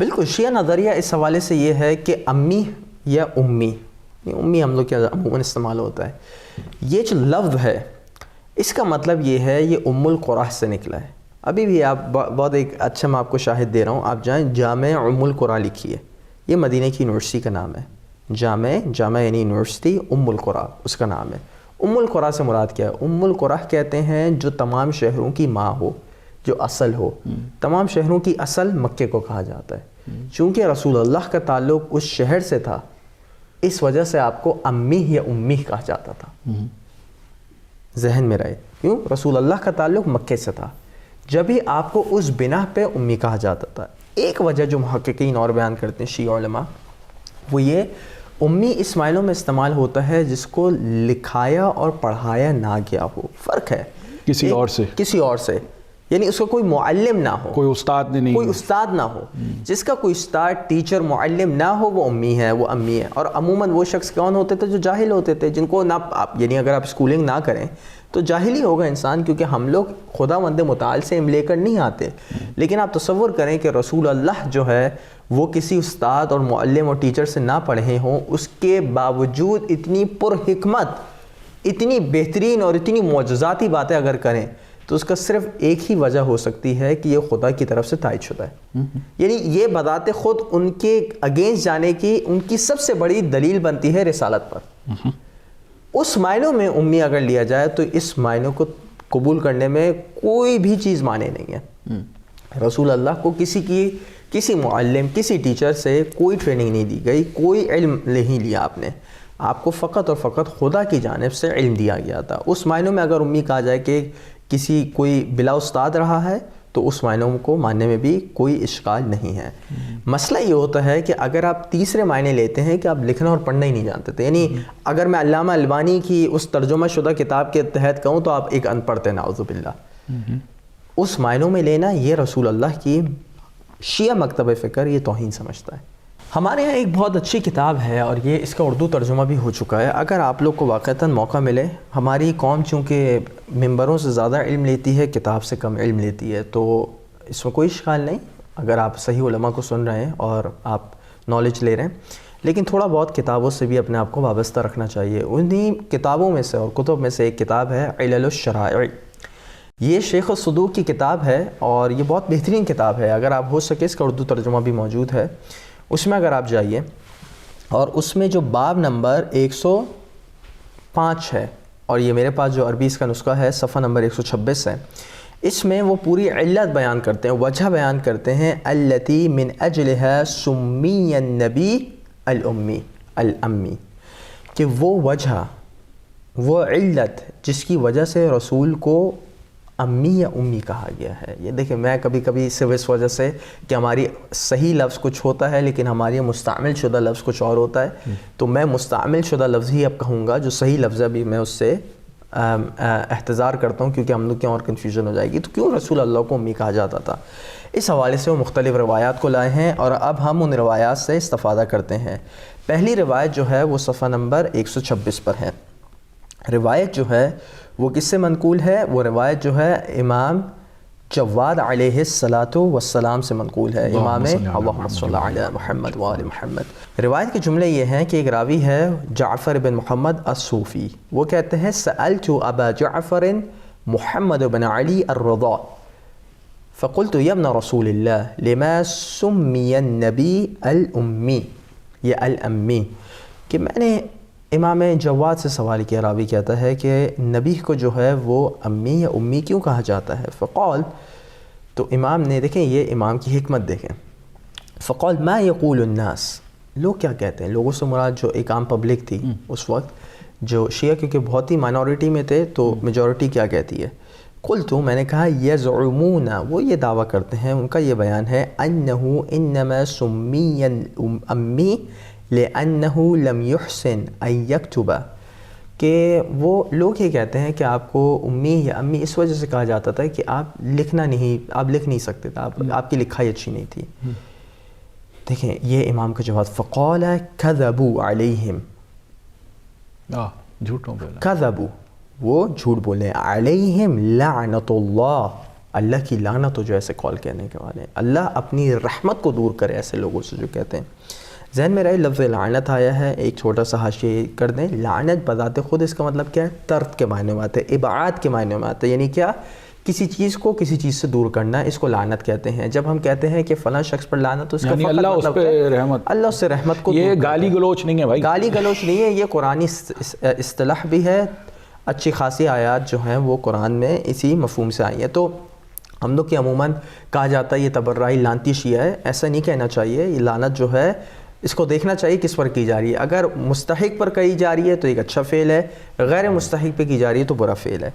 بالکل شیعہ نظریہ اس حوالے سے یہ ہے کہ امی یا امی، امی ہم لوگ کیا عموماً استعمال ہوتا ہے، یہ جو لفظ ہے اس کا مطلب یہ ہے یہ ام القرآن سے نکلا ہے. ابھی بھی آپ بہت ایک اچھا میں آپ کو شاہد دے رہا ہوں، آپ جائیں جامع ام القرآن لکھیے، یہ مدینہ کی یونیورسٹی کا نام ہے. جامع یعنی یونیورسٹی، ام القرآن اس کا نام ہے. ام القرآن سے مراد کیا ہے؟ ام القرآن کہتے ہیں جو تمام شہروں کی ماں ہو، جو اصل ہو. تمام شہروں کی اصل مکے کو کہا جاتا ہے. چونکہ رسول اللہ کا تعلق اس شہر سے تھا، اس وجہ سے آپ کو امی یا امی کہا جاتا تھا. ذہن میں رہے، کیوں؟ رسول اللہ کا تعلق مکے سے تھا، جب ہی آپ کو اس بنا پہ امی کہا جاتا تھا. ایک وجہ جو محققین اور بیان کرتے ہیں شیعہ علماء، وہ یہ امی اس معنوں میں استعمال ہوتا ہے جس کو لکھایا اور پڑھایا نہ گیا ہو. فرق ہے کسی اور سے، یعنی اس کو کوئی معلم نہ ہو، کوئی استاد نہ ہو. جس کا کوئی استاد، ٹیچر، معلم نہ ہو وہ امی ہے، وہ امی ہے. اور عموماً وہ شخص کون ہوتے تھے؟ جو جاہل ہوتے تھے، جن کو نہ یعنی اگر آپ اسکولنگ نہ کریں تو جاہل ہی ہوگا انسان، کیونکہ ہم لوگ خداوند متعال سے علم لے کر نہیں آتے. لیکن آپ تصور کریں کہ رسول اللہ جو ہے وہ کسی استاد اور معلم اور ٹیچر سے نہ پڑھے ہوں، اس کے باوجود اتنی پر حکمت، اتنی بہترین اور اتنی معجزاتی باتیں اگر کریں تو اس کا صرف ایک ہی وجہ ہو سکتی ہے کہ یہ خدا کی طرف سے تائید شدہ ہے. یعنی یہ بذات خود ان کے اگینسٹ جانے کی ان کی سب سے بڑی دلیل بنتی ہے رسالت پر. اس معنوں میں امی اگر لیا جائے تو اس معنوں کو قبول کرنے میں کوئی بھی چیز مانے نہیں ہے. رسول اللہ کو کسی معلم، کسی ٹیچر سے کوئی ٹریننگ نہیں دی گئی، کوئی علم نہیں لیا آپ نے. آپ کو فقط اور فقط خدا کی جانب سے علم دیا گیا تھا. اس معنوں میں اگر امی کہا جائے کہ کوئی بلا استاد رہا ہے تو اس معنوں کو ماننے میں بھی کوئی اشکال نہیں ہے. مسئلہ یہ ہوتا ہے کہ اگر آپ تیسرے معنی لیتے ہیں کہ آپ لکھنا اور پڑھنا ہی نہیں جانتے تھے، یعنی اگر میں علامہ البانی کی اس ترجمہ شدہ کتاب کے تحت کہوں تو آپ ایک ان پڑھ تھے، نعوذ باللہ. اس معنوں میں لینا یہ رسول اللہ کی شیعہ مکتب فکر یہ توہین سمجھتا ہے. ہمارے یہاں ایک بہت اچھی کتاب ہے اور یہ اس کا اردو ترجمہ بھی ہو چکا ہے. اگر آپ لوگ کو واقعتاً موقع ملے، ہماری قوم چونکہ ممبروں سے زیادہ علم لیتی ہے، کتاب سے کم علم لیتی ہے، تو اس میں کوئی اشکال نہیں اگر آپ صحیح علماء کو سن رہے ہیں اور آپ نالج لے رہے ہیں. لیکن تھوڑا بہت کتابوں سے بھی اپنے آپ کو وابستہ رکھنا چاہیے. انہی کتابوں میں سے اور کتب میں سے ایک کتاب ہے علل الشرائع. یہ شیخ الصدوق کی کتاب ہے اور یہ بہت بہترین کتاب ہے. اگر آپ ہو سکے اس کا اردو ترجمہ بھی موجود ہے. اس میں اگر آپ جائیے اور اس میں جو باب نمبر 105 ہے، اور یہ میرے پاس جو عربی اس کا نسخہ ہے صفحہ نمبر 126 ہے، اس میں وہ پوری علت بیان کرتے ہیں، وجہ بیان کرتے ہیں. التی من اجلها سمی النبی الامی، کہ وہ وجہ، وہ علت جس کی وجہ سے رسول کو امی یا امی کہا گیا ہے. یہ دیکھیں میں کبھی کبھی صرف اس وجہ سے کہ ہماری صحیح لفظ کچھ ہوتا ہے لیکن ہماری مستعمل شدہ لفظ کچھ اور ہوتا ہے، تو میں مستعمل شدہ لفظ ہی اب کہوں گا، جو صحیح لفظ ہے بھی میں اس سے احتضار کرتا ہوں کیونکہ ہم لوگ کی اور کنفیوژن ہو جائے گی. تو کیوں رسول اللہ کو امی کہا جاتا تھا؟ اس حوالے سے وہ مختلف روایات کو لائے ہیں اور اب ہم ان روایات سے استفادہ کرتے ہیں. پہلی روایت جو ہے وہ صفحہ نمبر 126 پر ہے. روایت جو ہے وہ کس سے منقول ہے؟ وہ روایت جو ہے امام جواد علیہ الصلاۃ والسلام سے منقول ہے. امام اللہم صلی علی محمد وآل محمد. روایت کے جملے یہ ہیں کہ ایک راوی ہے جعفر بن محمد الصوفی، وہ کہتے ہیں سألت ابا جعفر محمد بن علی الرضا فقلت یا ابن رسول اللہ لما سمی النبی الامی، یا الامی، کہ میں نے امام جواد سے سوال کیا. راوی کہتا ہے کہ نبی کو جو ہے وہ امی یا امی کیوں کہا جاتا ہے؟ فقال، تو امام نے، دیکھیں یہ امام کی حکمت دیکھیں، فقال ما یقول الناس، لوگ کیا کہتے ہیں؟ لوگوں سے مراد جو ایک عام پبلک تھی اس وقت، جو شیعہ کیونکہ بہت ہی مائنورٹی میں تھے تو میجورٹی کیا کہتی ہے؟ قلت، میں نے کہا یزعمون، وہ یہ دعویٰ کرتے ہیں، ان کا یہ بیان ہے، انہ انما سمی امی لأنہ لم یحسن ان یکتب، کہ وہ لوگ یہ کہتے ہیں کہ آپ کو امی یا امی اس وجہ سے کہا جاتا تھا کہ آپ لکھ نہیں سکتے تھے، آپ کی لکھائی اچھی نہیں تھی. دیکھیں یہ امام کا جواب، فقال کذبوا علیہم، جھوٹ بولا، کذبوا، وہ جھوٹ بولے، علیہم لعنت اللہ، اللہ کی لعنت ہو جو ایسے کال کہنے کے والے ہیں، اللہ اپنی رحمت کو دور کرے ایسے لوگوں سے جو کہتے ہیں۔ ذہن میں رہے لفظ لعنت آیا ہے، ایک چھوٹا سا حاشیہ کر دیں، لعنت بذات خود اس کا مطلب کیا ہے؟ طرد کے معنی میں آتا ہے، ابعاد کے معنی میں آتا ہے، یعنی کیا؟ کسی چیز کو کسی چیز سے دور کرنا، اس کو لعنت کہتے ہیں۔ جب ہم کہتے ہیں کہ فلاں شخص پر لعنت، تو اس کا یعنی فقط اللہ اس مطلب پہ ہے رحمت، اللہ اس سے رحمت کو یہ دور کرتا ہے۔ گالی گلوچ نہیں ہے بھائی، گالی گلوچ نہیں ہے، یہ قرآنی اصطلاح بھی ہے، اچھی خاصی آیات جو ہیں وہ قرآن میں اسی مفہوم سے آئی ہیں۔ تو ہم لوگ کی عموماً کہا جاتا ہے یہ تبرعی لعنتی شیعہ ہے، ایسا نہیں کہنا چاہیے۔ یہ لعنت جو ہے اس کو دیکھنا چاہیے کس پر کی جا رہی ہے، اگر مستحق پر کہی جا رہی ہے تو ایک اچھا فعل ہے، غیر مستحق پہ کی جا رہی ہے تو برا فعل ہے۔